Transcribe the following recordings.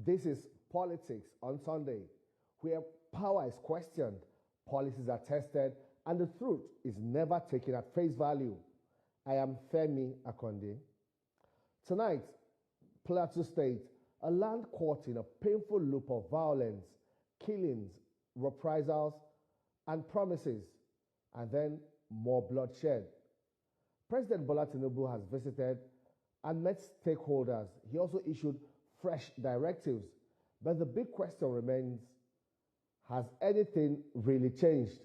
This is Politics on Sunday, where power is questioned, policies are tested, and the truth is never taken at face value. I am Femi Akonde. Tonight, Plateau State, a land caught in a painful loop of violence, killings, reprisals, and promises, and then more bloodshed. President Bola Tinubu has visited and met stakeholders. He also issued fresh directives. But the big question remains, has anything really changed?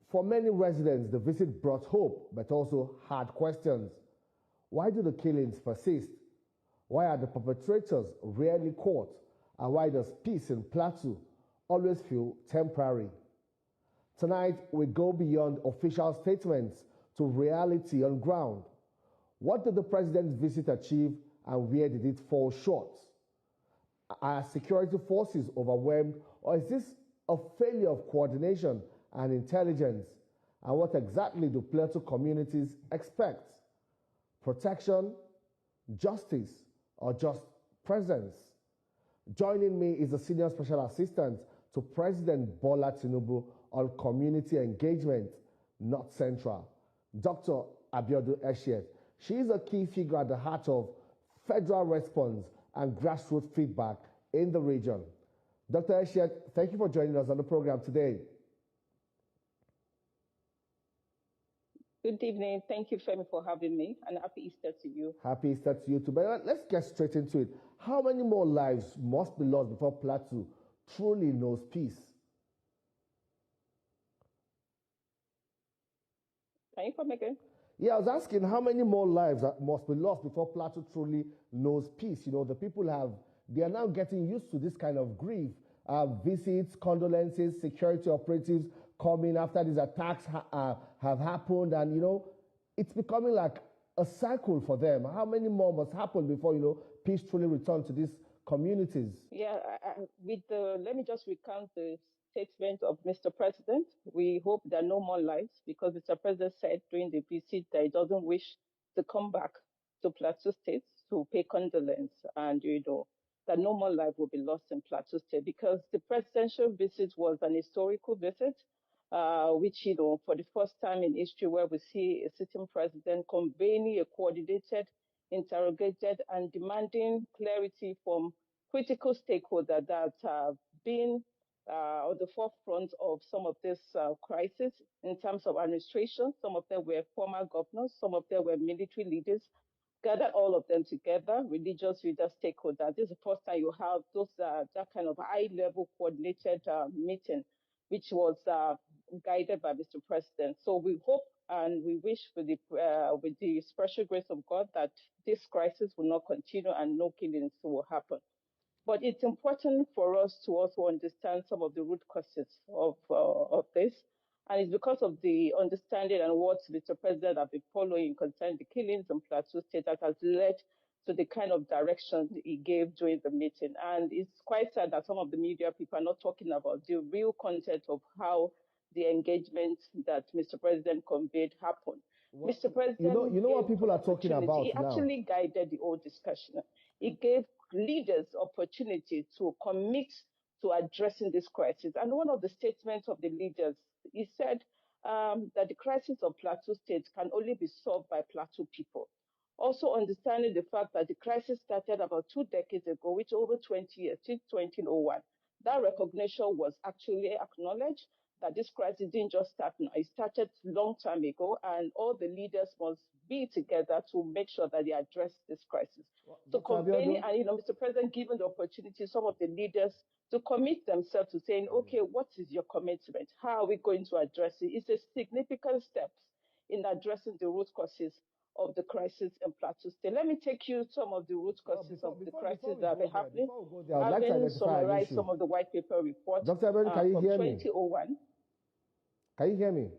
For many residents, the visit brought hope, but also hard questions. Why do the killings persist? Why are the perpetrators rarely caught? And why does peace in Plateau always feel temporary? Tonight, we go beyond official statements to reality on ground. What did the president's visit achieve and where did it fall short? Are security forces overwhelmed, or is this a failure of coordination and intelligence? And what exactly do Plateau communities expect? Protection, justice, or just presence? Joining me is the Senior Special Assistant to President Bola Tinubu on Community Engagement, North Central, Dr. Aide. She is a key figure at the heart of federal response and grassroots feedback in the region. Dr. Aide, thank you for joining us on the program today. Good evening. Thank you, Femi, for having me, and happy Easter to you. Happy Easter to you too. But let's get straight into it. How many more lives must be lost before Plateau truly knows peace? Can you come again? Yeah, I was asking how many more lives must be lost before Plateau truly knows peace. You know, the people they are now getting used to this kind of grief. Visits, condolences, security operatives coming after these attacks have happened. And, you know, it's becoming like a cycle for them. How many more must happen before, you know, peace truly returns to these communities? Yeah, let me just recount the statement of Mr. President. We hope there are no more lives because Mr. President said during the visit that he doesn't wish to come back to Plateau State to pay condolence, and, you know, that no more life will be lost in Plateau State because the presidential visit was an historical visit, which, you know, for the first time in history where we see a sitting president convening a coordinated, interrogated, and demanding clarity from critical stakeholders that have been on the forefront of some of this crisis in terms of administration. Some of them were former governors, some of them were military leaders. Gather all of them together, religious leaders, stakeholders. This is the first time you have those that kind of high-level coordinated meeting, which was guided by Mr. President. So we hope and we wish with the special grace of God that this crisis will not continue and no killings will happen. But it's important for us to also understand some of the root causes of this. And it's because of the understanding and what Mr. President has been following concerning the killings in Plateau State that has led to the kind of direction he gave during the meeting. And it's quite sad that some of the media people are not talking about the real content of how the engagement that Mr. President conveyed happened. Well, Mr. President, you know what people are talking about he now. actually guided the whole discussion. He gave leaders opportunity to commit to addressing this crisis. And one of the statements of the leaders, he said that the crisis of Plateau State can only be solved by Plateau people. Also understanding the fact that the crisis started about 2 decades ago, which over 20 years, since 2001. That recognition was actually acknowledged that this crisis didn't just start now. It started a long time ago, and all the leaders must be together to make sure that they address this crisis. So convening, and, you know, Mr. President, given the opportunity, some of the leaders to commit themselves to saying, okay, what is your commitment? How are we going to address it? It's a significant step in addressing the root causes of the crisis in Plateau State. Let me take you some of the root causes of the crisis that are happening. I'd like to summarize some of the white paper reports Dr. Aide, can you from hear 2001. Me? Can you hear me?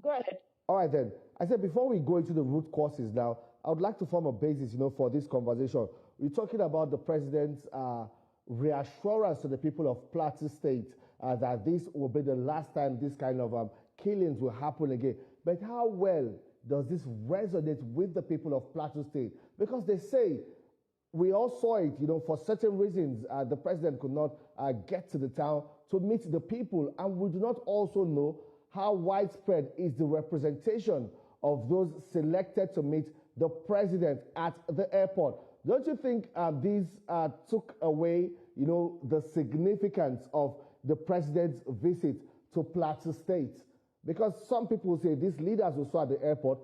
Go ahead. All right, then. I said before we go into the root causes now, I would like to form a basis, you know, for this conversation. We're talking about the president's reassurance to the people of Plateau State that this will be the last time this kind of killings will happen again. But how well does this resonate with the people of Plateau State? Because they say, we all saw it, for certain reasons, the president could not get to the town to meet the people. And we do not also know how widespread is the representation of those selected to meet the president at the airport. Don't you think these took away, the significance of the president's visit to Plateau State? Because some people say these leaders who saw at the airport,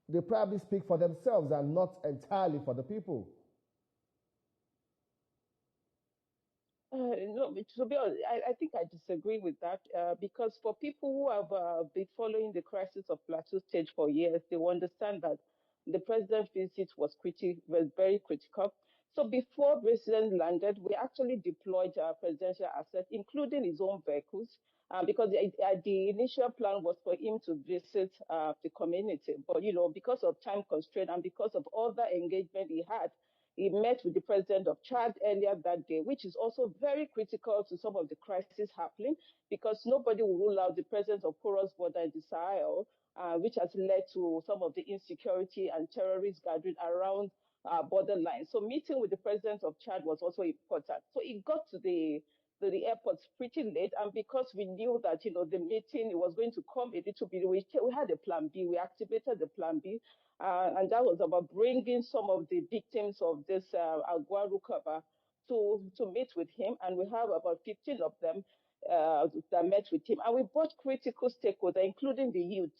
they probably speak for themselves and not entirely for the people. No, to be honest, I think I disagree with that because for people who have been following the crisis of Plateau State for years, they will understand that the president's visit was very critical. So before president landed, we actually deployed our presidential assets, including his own vehicles, because the initial plan was for him to visit the community. But, because of time constraint and because of other engagement he had, he met with the president of Chad earlier that day, which is also very critical to some of the crises happening because nobody will rule out the presence of porous border in the Sahel, which has led to some of the insecurity and terrorist gathering around borderlines. So meeting with the president of Chad was also important. So it got to the airport pretty late, and because we knew that the meeting was going to come a little bit, we had a plan B. We activated the plan B, and that was about bringing some of the victims of this Agwaru cover to meet with him, and we have about 15 of them that met with him, and we brought critical stakeholders, including the youth,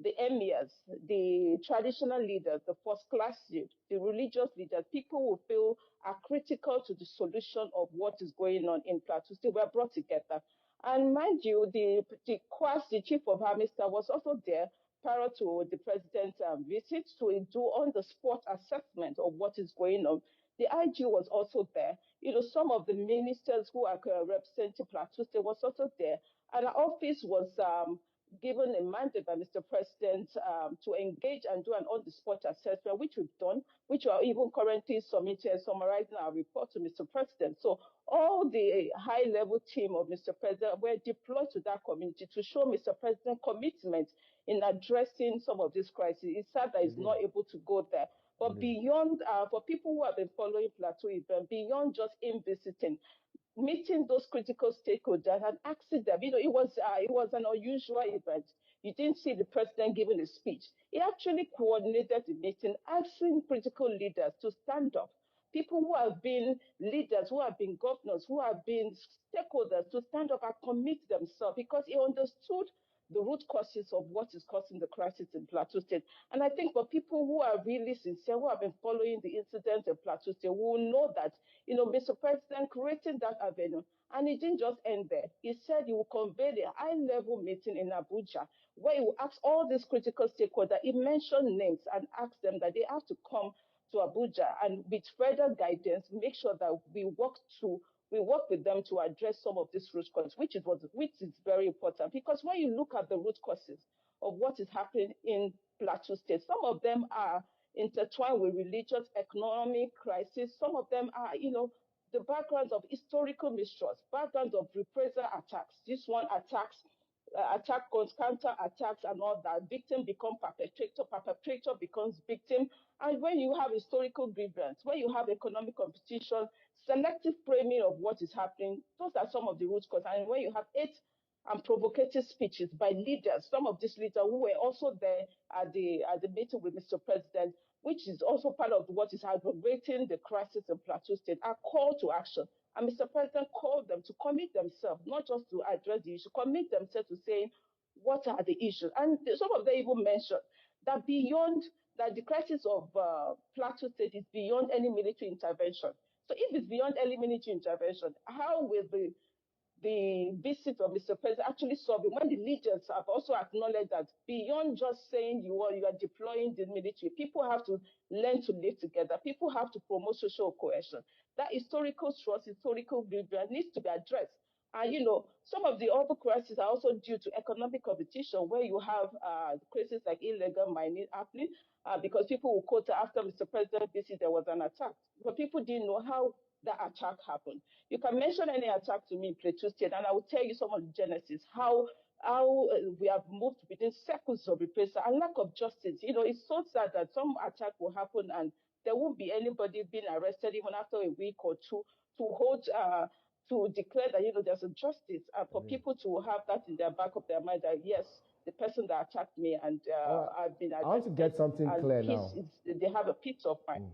the emirs, the traditional leaders, the first-class youth, the religious leaders, people who feel are critical to the solution of what is going on in Plateau State were brought together. And mind you, the chief of army staff, was also there prior to the president's visit to do on-the-spot assessment of what is going on. The IG was also there. Some of the ministers who are representing Plateau State was also there. And our office was given a mandate by Mr. President to engage and do an on-the-spot assessment, which we've done, which we are even currently summarizing our report to Mr. President. So all the high-level team of Mr. President were deployed to that community to show Mr. President commitment in addressing some of these crises. It's sad that he's not able to go there. But beyond, for people who have been following Plateau event, beyond just him visiting, meeting those critical stakeholders and asking them, it was an unusual event. You didn't see the president giving a speech. He actually coordinated the meeting, asking critical leaders to stand up. People who have been leaders, who have been governors, who have been stakeholders to stand up and commit themselves because he understood the root causes of what is causing the crisis in Plateau State. And I think for people who are really sincere, who have been following the incident in Plateau State, will know that, Mr. President creating that avenue, and it didn't just end there. He said he will convene a high-level meeting in Abuja where he will ask all these critical stakeholders. He mentioned names and asked them that they have to come to Abuja and with further guidance, make sure that we work with them to address some of these root causes, which is very important. Because when you look at the root causes of what is happening in Plateau State, some of them are intertwined with religious, economic crisis. Some of them are, the backgrounds of historical mistrust, backgrounds of reprisal attacks. This one attack goes counter attacks and all that. Victim become perpetrator becomes victim. And when you have historical grievance, when you have economic competition, selective framing of what is happening, those are some of the root causes. And when you have hate and provocative speeches by leaders, some of these leaders who were also there at the meeting with Mr. President, which is also part of what is aggravating the crisis in Plateau State, are call to action. And Mr. President called them to commit themselves, not just to address the issue, commit themselves to saying, what are the issues? And some of them even mentioned that the crisis of Plateau State is beyond any military intervention. So if it's beyond any military intervention, how will the visit of Mr. President actually solve it when the leaders have also acknowledged that beyond just saying you are deploying the military, people have to learn to live together. People have to promote social cohesion. That historical trust, historical grievance needs to be addressed. And, some of the other crises are also due to economic competition, where you have crises like illegal mining happening, because people will quote after Mr. President's visit, there was an attack. But people didn't know how that attack happened. You can mention any attack to me in Plateau State, and I will tell you some of the genesis, how how we have moved within circles of reprisal and lack of justice. It's so sad that some attack will happen and there won't be anybody being arrested even after a week or two to hold to declare that there's a justice and for people to have that in their back of their mind that yes, the person that attacked me and I've been I want to get arrested something and clear now. they have a peace of mind.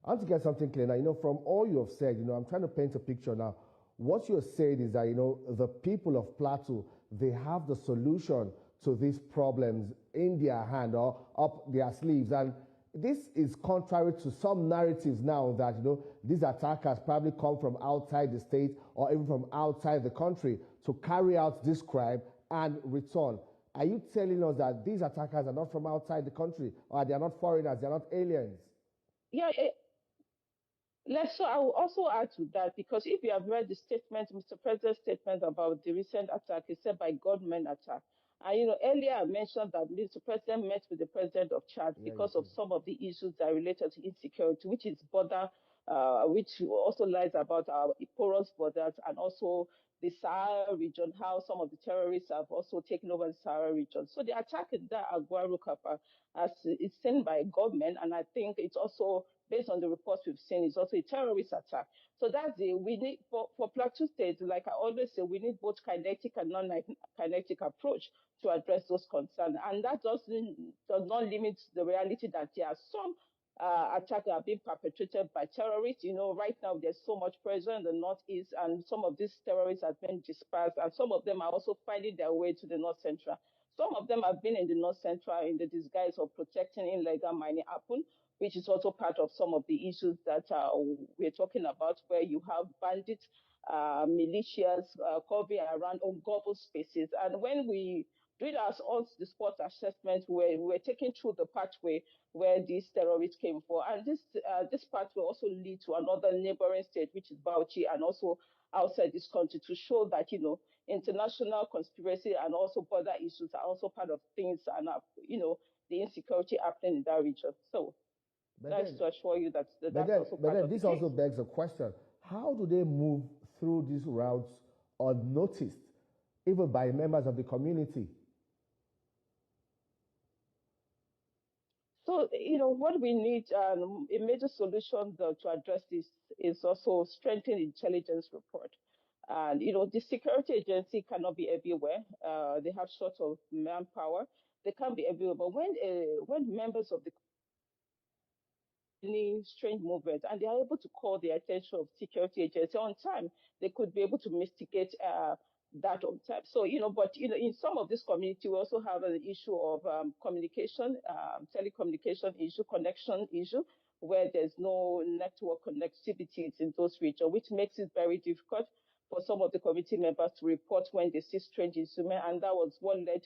I want to get something clear now. From all you have said, I'm trying to paint a picture now. What you're saying is that, the people of Plateau, they have the solution to these problems in their hand or up their sleeves. And this is contrary to some narratives now that, these attackers probably come from outside the state or even from outside the country to carry out this crime and return. Are you telling us that these attackers are not from outside the country or they are not foreigners, they are not aliens? Yeah, so I will also add to that because if you have read the statement, Mr. President's statement about the recent attack, he said by gunmen attack. And earlier I mentioned that Mr. President met with the president of Chad because of some of the issues that are related to insecurity, which is border, which also lies about our porous borders and also the Sahara region, how some of the terrorists have also taken over the Sahara region. So the attack in that Aguaru Kappa as is seen by government, and I think it's also based on the reports we've seen, it's also a terrorist attack. So that's we need for Plateau State, like I always say, we need both kinetic and non-kinetic approach to address those concerns. And that does not limit the reality that there are some attacks that are being perpetrated by terrorists. Right now there's so much pressure in the northeast, and some of these terrorists have been dispersed, and some of them are also finding their way to the north central. Some of them have been in the north central in the disguise of protecting illegal mining happen, which is also part of some of the issues that we're talking about, where you have bandits, militias covering around ungobble spaces. And when we did our on-the-spot assessment, we're taken through the pathway where these terrorists came from. And this pathway also leads to another neighboring state, which is Bauchi, and also outside this country to show that, international conspiracy and also border issues are also part of things and, the insecurity happening in that region. So that's to assure you that that's also part of this the also begs a question. How do they move through these routes unnoticed, even by members of the community? So, what we need, a major solution to address this is also strengthen intelligence report. And, the security agency cannot be everywhere. They have short of manpower. They can't be everywhere. But when members of the any strange movement and they are able to call the attention of security agency on time, they could be able to mitigate that on time. So, but, in some of this community, we also have an issue of communication, telecommunication issue, connection issue, where there's no network connectivity in those regions, which makes it very difficult for some of the committee members to report when they see strange instruments. And that was what led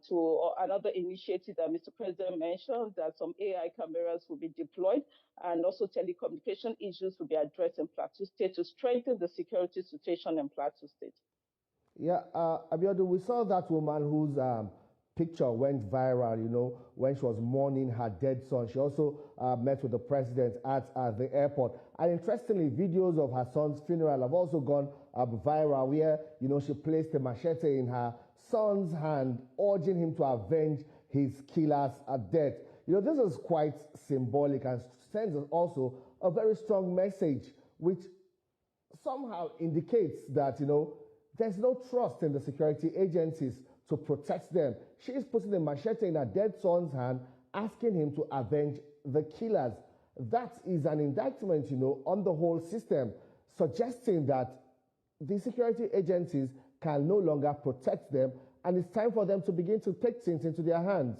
to another initiative that Mr. President mentioned, that some AI cameras will be deployed and also telecommunication issues will be addressed in Plateau State to strengthen the security situation in Plateau State. Yeah, Abiodun, we saw that woman whose picture went viral, when she was mourning her dead son. She also met with the president at the airport. And interestingly, videos of her son's funeral have also gone viral where, she placed a machete in her son's hand, urging him to avenge his killer's death. This is quite symbolic and sends also a very strong message, which somehow indicates that, there's no trust in the security agencies to protect them. She is putting a machete in her dead son's hand, asking him to avenge the killers. That is an indictment, on the whole system, suggesting that the security agencies can no longer protect them, and it's time for them to begin to take things into their hands.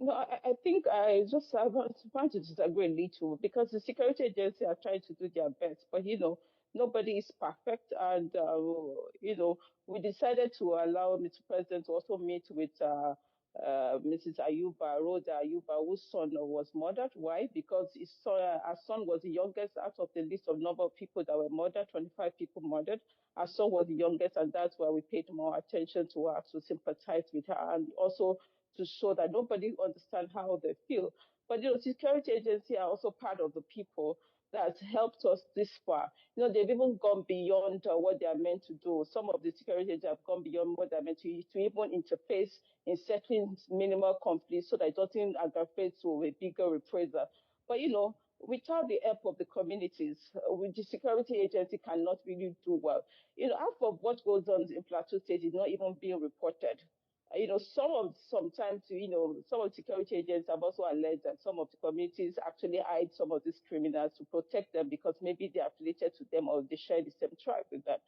No, I think I just want to disagree a little because the security agency are trying to do their best, but nobody is perfect, and we decided to allow Mr. President to also meet with Mrs. Ayuba, Rhoda Ayuba, whose son was murdered. Why? Because our son was the youngest out of the list of number of people that were murdered, 25 people murdered. Our son was the youngest, and that's why we paid more attention to her, to sympathize with her, and also to show that nobody understands how they feel. But security agencies are also part of the people that helped us this far. They've even gone beyond what they are meant to do. Some of the security agents have gone beyond what they're meant to even interface in settling minimal conflicts so that it doesn't aggravate to a bigger reprisal. But, without the help of the communities, with the security agency cannot really do well. Half of what goes on in Plateau State is not even being reported. Sometimes, some of the security agents have also alleged that some of the communities actually hide some of these criminals to protect them because maybe they are affiliated to them or they share the same tribe with them.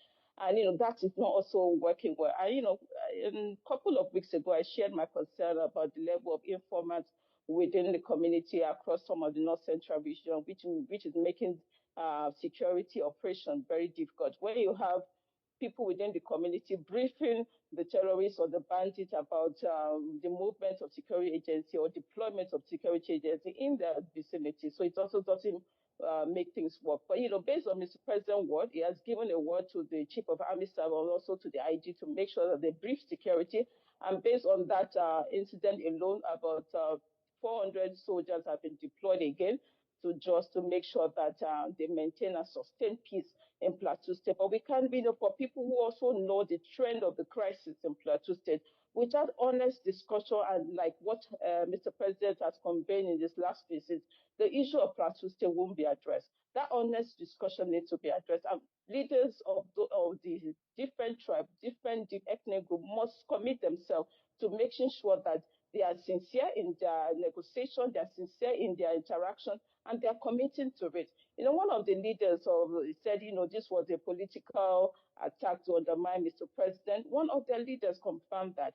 And, that is not also working well. And, a couple of weeks ago, I shared my concern about the level of informants within the community across some of the North Central region, which is making security operations very difficult. When you have people within the community briefing the terrorists or the bandits about the movement of security agency or deployment of security agency in their vicinity. So it also doesn't make things work. But, based on Mr. President's word, he has given a word to the Chief of Army Staff and also to the Aide to make sure that they brief security. And based on that incident alone, about 400 soldiers have been deployed again to make sure that they maintain and sustain peace in Plateau State. But we can't be, for people who also know the trend of the crisis in Plateau State, without honest discussion and like what Mr. President has conveyed in this last visit, the issue of Plateau State won't be addressed. That honest discussion needs to be addressed. And leaders of the different tribes, different ethnic groups must commit themselves to making sure that they are sincere in their negotiation, they are sincere in their interaction, and they are committing to it. One of the leaders said, this was a political attack to undermine Mr. President. One of their leaders confirmed that,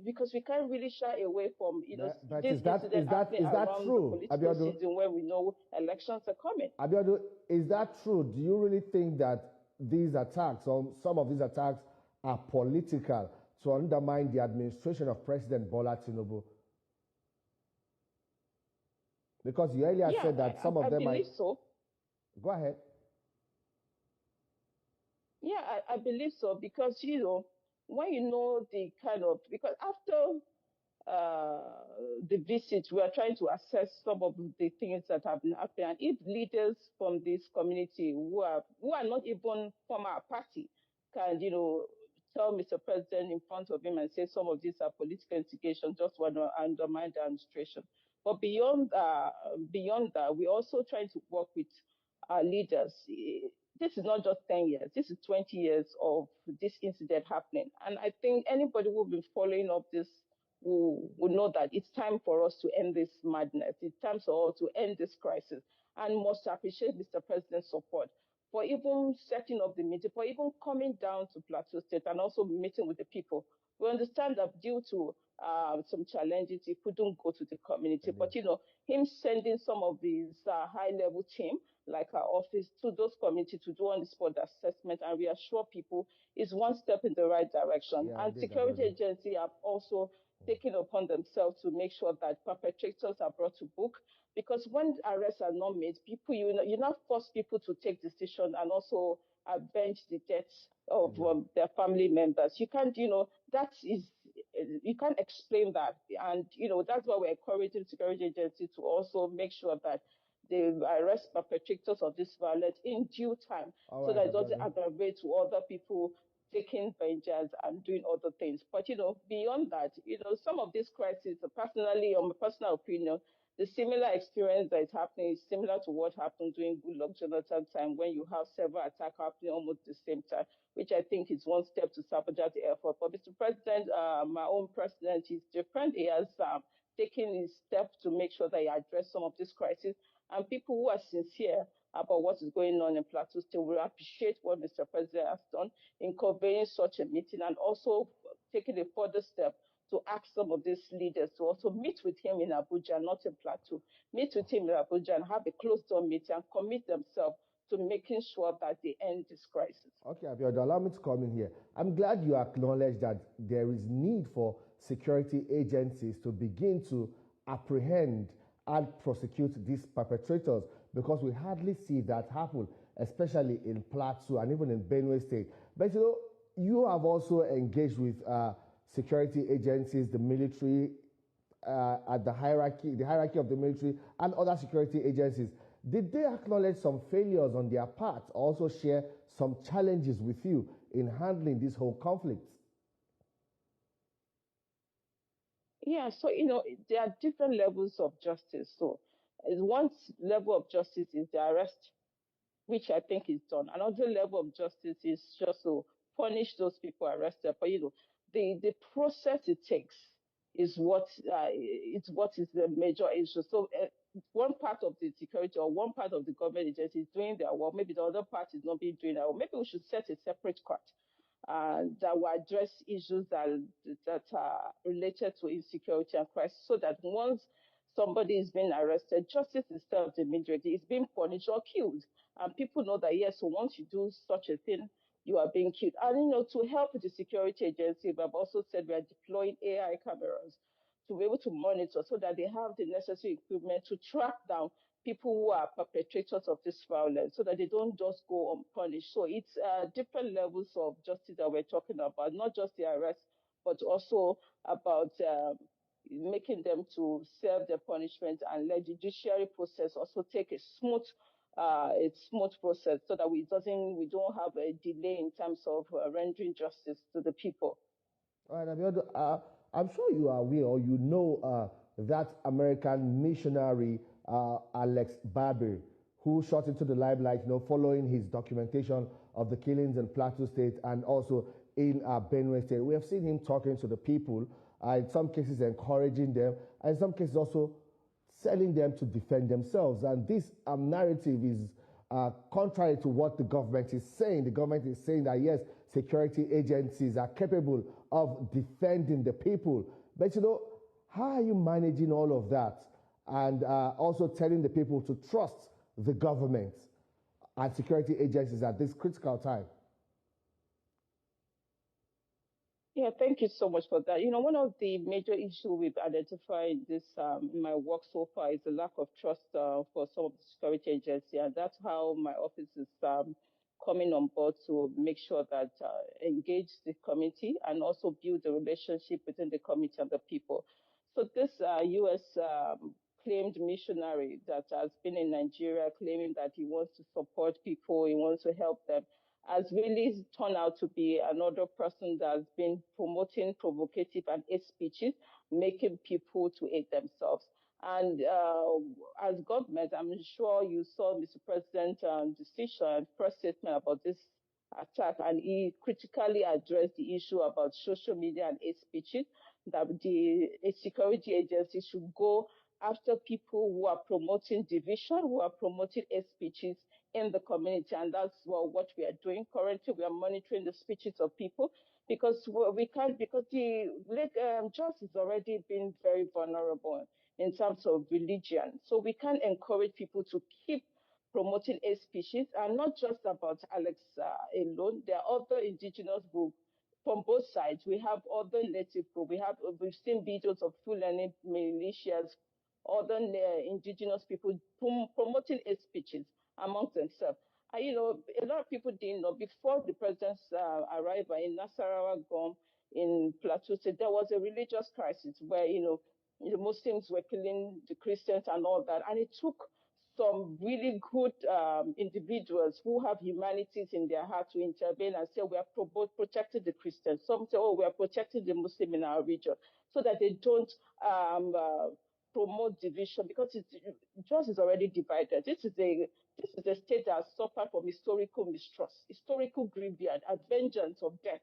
because we can't really shy away from, but this incident happening around true, the political Abiodun? season where we know elections are coming. Abiodun, is that true? Do you really think that these attacks, or some of these attacks, are political to undermine the administration of President Bola Tinubu? Because you earlier said that some of them might. I believe so. Go ahead. Yeah, I believe so because, when you know the kind of, because after the visit, we are trying to assess some of the things that have been happening. And if leaders from this community who are not even from our party can, tell Mr. President in front of him and say some of these are political instigations, just want to undermine the administration. But beyond that, we're also trying to work with our leaders. This is not just 10 years. This is 20 years of this incident happening. And I think anybody who's been following up this will know that it's time for us to end this madness. It's time for us to end this crisis and must appreciate Mr. President's support for even setting up the meeting, for even coming down to Plateau State and also meeting with the people. We understand that due to some challenges, he couldn't go to the community. Mm-hmm. But, him sending some of these high-level team, like our office, to those communities to do on-the-spot assessment and reassure people is one step in the right direction. Yeah, and security agencies have also taken upon themselves to make sure that perpetrators are brought to book. Because when arrests are not made, people, you now force people to take decisions and also avenge the deaths of their family members. You can't, you can't explain that. And, that's why we're encouraging security agencies to also make sure that they arrest perpetrators of this violence in due time so that it doesn't aggravate to other people taking vengeance and doing other things. But, beyond that, some of these crises, personally, on my personal opinion, the similar experience that is happening is similar to what happened during Goodluck Jonathan's time when you have several attacks happening almost at the same time, which I think is one step to sabotage the effort. But Mr. President, my own president, is different. He has taken his steps to make sure that he address some of these crises. And people who are sincere about what is going on in Plateau State will appreciate what Mr. President has done in convening such a meeting and also taking a further step to ask some of these leaders to also meet with him in Abuja, not in Plateau, meet with him in Abuja and have a closed-door meeting and commit themselves to making sure that they end this crisis. Okay, Abiodun, allow me to come in here. I'm glad you acknowledge that there is need for security agencies to begin to apprehend and prosecute these perpetrators because we hardly see that happen, especially in Plateau and even in Benue State. But you have also engaged with security agencies, the military, at the hierarchy of the military and other security agencies. Did they acknowledge some failures on their part, also share some challenges with you in handling this whole conflict? Yeah, so there are different levels of justice. So one level of justice is the arrest, which I think is done. Another level of justice is just to punish those people arrested. But the process it takes is what is the major issue. So one part of the security or one part of the government agency is doing their work. Maybe the other part is not being doing their work. Maybe we should set a separate court that will address issues that are related to insecurity and crisis, so that once somebody is being arrested, justice is served immediately. It's being punished or killed, and people know that yes. So once you do such a thing, you are being killed. And to help the security agency, we have also said we are deploying AI cameras to be able to monitor, so that they have the necessary equipment to track down people who are perpetrators of this violence, so that they don't just go unpunished. So it's different levels of justice that we're talking about, not just the arrest, but also about making them to serve their punishment and let the judiciary process also take a smooth process, so that we don't have a delay in terms of rendering justice to the people. All right, Abiodun, I'm sure you are aware or you know that American missionary, Alex Babir, who shot into the limelight, following his documentation of the killings in Plateau State and also in Benue State. We have seen him talking to the people, in some cases encouraging them, and in some cases also telling them to defend themselves. And this narrative is contrary to what the government is saying. The government is saying that, yes, security agencies are capable of defending the people. But, how are you managing all of that and also telling the people to trust the government and security agencies at this critical time? Yeah, thank you so much for that. One of the major issues we've identified in my work so far is the lack of trust for some of the security agency, and that's how my office is coming on board to make sure that engage the community and also build the relationship between the community and the people. So this U.S. Claimed missionary that has been in Nigeria, claiming that he wants to support people, he wants to help them, has really turned out to be another person that's been promoting provocative and hate speeches, making people to hate themselves. And as government, I'm sure you saw Mr. President's decision and press statement about this attack, and he critically addressed the issue about social media and hate speeches, that the security agency should go after people who are promoting division, who are promoting hate speeches in the community. And that's what we are doing currently. We are monitoring the speeches of people, because we can't, because the Jos is already been very vulnerable in terms of religion. So we can't encourage people to keep promoting hate speeches, and not just about Alex alone. There are other indigenous groups from both sides. We have other native groups. We've seen videos of Fulani militias, other indigenous people promoting hate speeches amongst themselves. And, a lot of people didn't know before the president's arrival in Nasarawa Gom in Plateau State, there was a religious crisis where, the Muslims were killing the Christians and all that. And it took some really good individuals who have humanities in their heart to intervene and say, we are protecting the Christians. Some say, we are protecting the Muslim in our region, so that they don't promote division, because Jos is already divided. This is a state that has suffered from historical mistrust, historical grievance, and vengeance of death.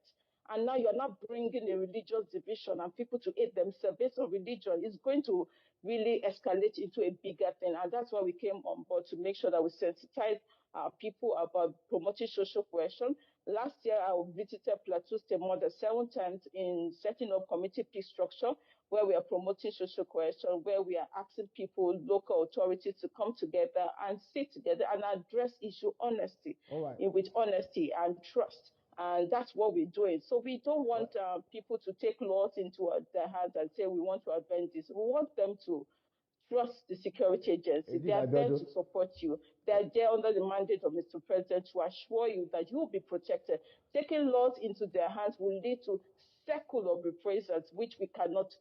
And now you're not bringing a religious division and people to hate themselves based on religion. It's going to really escalate into a bigger thing. And that's why we came on board, to make sure that we sensitize our people about promoting social cohesion. Last year, I visited Plateau State more than 7 times in setting up community peace structure, where we are promoting social cohesion, where we are asking people, local authorities, to come together and sit together and address issue honesty, with honesty and trust. And that's what we're doing. So we don't want people to take laws into their hands and say, we want to avenge this. We want them to trust the security agency. They are there to support you. They are there under the mandate of Mr. President to assure you that you will be protected. Taking laws into their hands will lead to circle of reprisals, which we cannot,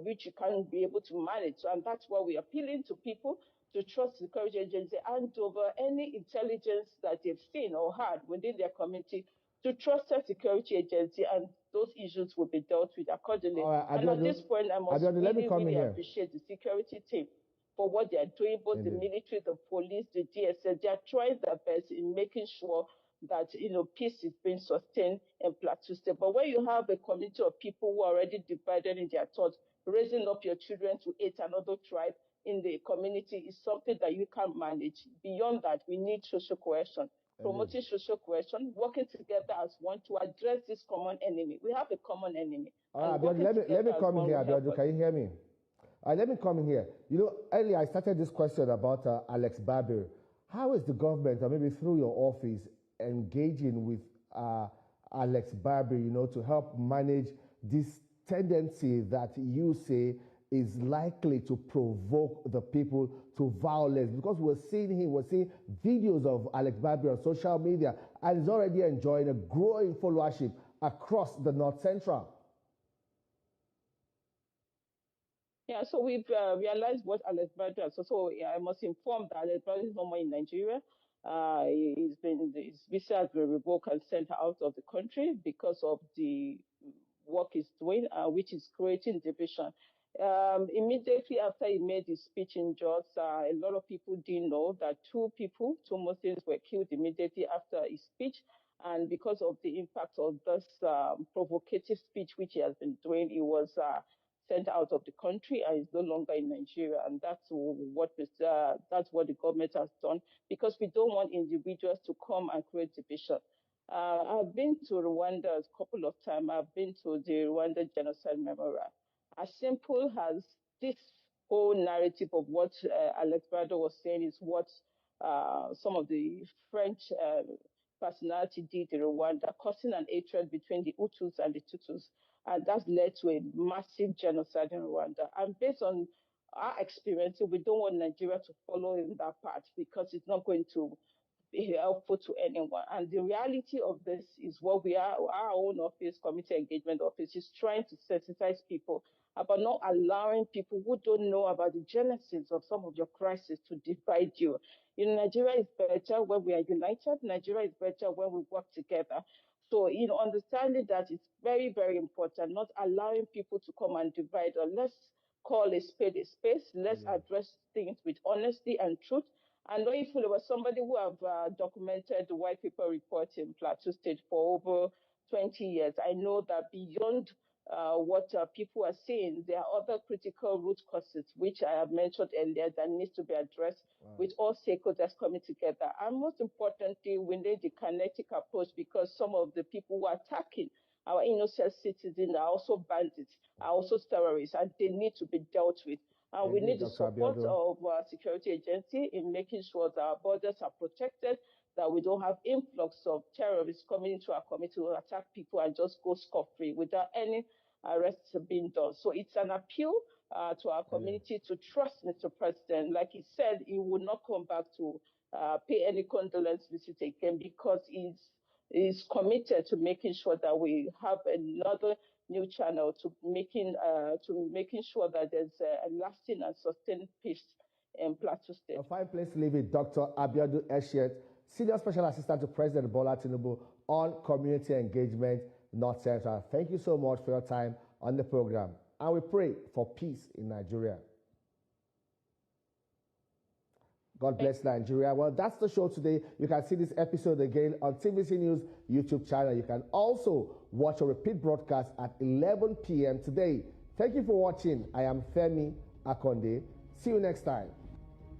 which you can't be able to manage. And that's why we're appealing to people to trust the security agency, hand over any intelligence that they've seen or heard within their community to trusted security agency, and those issues will be dealt with accordingly. Right, and at this point, I must really appreciate the security team for what they are doing, both the military, the police, the DSS. They are trying their best in making sure that peace is being sustained in Plateau State. But when you have a community of people who are already divided in their thoughts, raising up your children to hate another tribe in the community is something that you can't manage. Beyond that, we need social cohesion. Promoting social cohesion, working together as one to address this common enemy. We have a common enemy. Let me come in here, Abiodun. Can you hear me? Let me come in here. Earlier I started this question about Alex Babir. How is the government, or maybe through your office, engaging with Alex Babir, to help manage this tendency that you say is likely to provoke the people to violence? Because we're seeing videos of Alex Babir on social media, and he's already enjoying a growing followership across the North Central. Yeah, so we've realized what Alex Babir does. So I must inform that Alex Babir is no more in Nigeria. His visa has been revoked and sent out of the country because of the work he's doing, which is creating division. Immediately after he made his speech in Jos, a lot of people didn't know that two Muslims were killed immediately after his speech. And because of the impact of this provocative speech which he has been doing, he was sent out of the country and is no longer in Nigeria. And that's what the government has done, because we don't want individuals to come and create division. I've been to Rwanda a couple of times. I've been to the Rwanda Genocide Memorial. As simple as this whole narrative of what Alex Babir was saying is what some of the French personality did in Rwanda, causing an hatred between the Hutus and the Tutsis. And that's led to a massive genocide in Rwanda. And based on our experience, we don't want Nigeria to follow in that path, because it's not going to be helpful to anyone. And the reality of this is what our own office, Community Engagement Office, is trying to sensitize people about not allowing people who don't know about the genesis of some of your crises to divide you. Nigeria is better when we are united. Nigeria is better when we work together. So, understanding that it's very, very important, not allowing people to come and divide us. Let's call a spade a spade. Let's address things with honesty and truth. And if there was somebody who have documented the white paper report in Plateau State for over 20 years, I know that beyond what people are saying, there are other critical root causes, which I have mentioned earlier, that needs to be addressed with all stakeholders coming together. And most importantly, we need the kinetic approach, because some of the people who are attacking our innocent citizens are also bandits, are also terrorists, and they need to be dealt with. And we need the support of our security agency in making sure that our borders are protected, that we don't have influx of terrorists coming into our community to attack people and just go scot-free without any arrests being done. So it's an appeal to our community to trust Mr. President. Like he said, he will not come back to pay any condolence visit again, because he's committed to making sure that we have another new channel to making sure that there's a lasting and sustained peace in Plateau State. A fine place to leave it, Dr. Abiodun Eshiet, Senior Special Assistant to President Bola Tinubu on Community Engagement North Central. Thank you so much for your time on the program, and we pray for peace in Nigeria. God bless Nigeria. Well, that's the show today. You can see this episode again on TVC News YouTube channel. You can also watch a repeat broadcast at 11 p.m. today. Thank you for watching. I am Femi Akonde. See you next time.